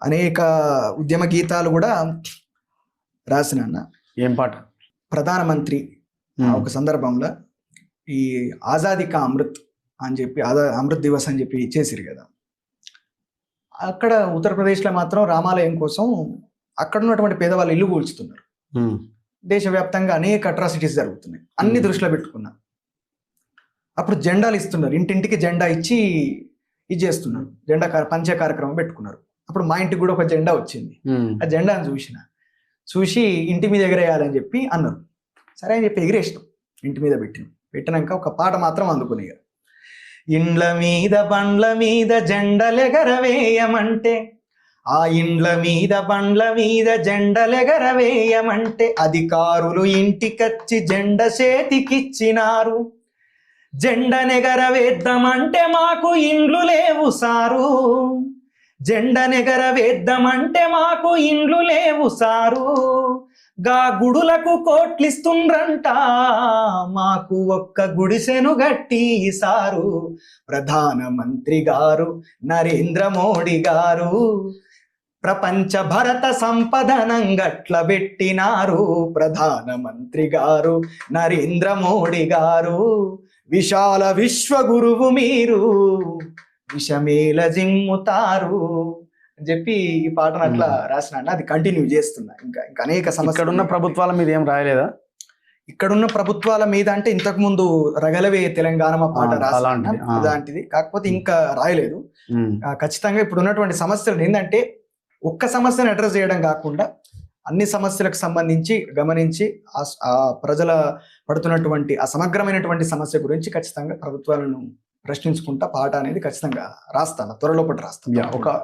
అనేక ఉద్యమ గీతాలు కూడా రాసిన అన్న. ఏం పాట? ప్రధానమంత్రి ఒక సందర్భంలో ఈ ఆజాదీ కా అమృత్ అని చెప్పి అమృత్ దివస్ అని చెప్పి చేసిరు కదా, అక్కడ ఉత్తరప్రదేశ్లో మాత్రం రామాలయం కోసం అక్కడ ఉన్నటువంటి పేదవాళ్ళు ఇల్లు కూల్చుతున్నారు. దేశవ్యాప్తంగా అనేక అట్రాసిటీస్ జరుగుతున్నాయి. అన్ని దృష్టిలో పెట్టుకున్నా. అప్పుడు జెండాలు ఇస్తున్నారు, ఇంటింటికి జెండా ఇచ్చి ఇది చేస్తున్నారు, జెండా పంచే కార్యక్రమం పెట్టుకున్నారు. అప్పుడు మా ఇంటికి కూడా ఒక జెండా వచ్చింది. ఆ జెండాను చూసి ఇంటి మీద ఎగరేయాలని చెప్పి అన్నారు. సరే అని చెప్పి ఎగిరేసినాం, ఇంటి మీద పెట్టినాక ఒక పాట మాత్రం అందుకుని, ఇండ్ల మీద బండ్ల మీద జెండలెగరవేయమంటే, ఆ ఇండ్ల మీద బండ్ల మీద జెండలెగరవేయమంటే అధికారులు ఇంటికచ్చి జెండ చేతికిచ్చినారు. జెండనెగరవేద్దామంటే మాకు ఇండ్లు లేవు సారు, జెండనెగరవేద్దామంటే మాకు ఇండ్లు లేవు సారు. గా గుడులకు కోట్లిస్తుండ్రంట, మాకు ఒక్క గుడిసెను గట్టి సారు. ప్రధానమంత్రి గారు నరేంద్ర మోడీ గారు ప్రపంచ భరత సంపదనంగట్ల పెట్టినారు. ప్రధానమంత్రి గారు నరేంద్ర మోడీ గారు విశాల విశ్వగురువు మీరు, విషమేల జిమ్ముతారు అని చెప్పి ఈ పాటను అట్లా రాసిన. అది కంటిన్యూ చేస్తున్నా. ఇంకా అనేక సమస్యలు. ఇక్కడున్న ప్రభుత్వాల మీద ఏం రాయలేదా? ఇక్కడున్న ప్రభుత్వాల మీద అంటే ఇంతకు ముందు రగలవే తెలంగాణ పాట రాసిన అలాంటిది, కాకపోతే ఇంకా రాయలేదు. ఖచ్చితంగా ఇప్పుడు ఉన్నటువంటి సమస్యలు ఏంటంటే ఒక్క సమస్యను అడ్రస్ చేయడం కాకుండా అన్ని సమస్యలకు సంబంధించి గమనించి ఆ ప్రజల పడుతున్నటువంటి ఆ సమగ్రమైనటువంటి సమస్య గురించి ఖచ్చితంగా ప్రభుత్వాలను ప్రశ్నించుకుంటా పాట అనేది ఖచ్చితంగా రాస్తాను, త్వరలో రాస్తాను.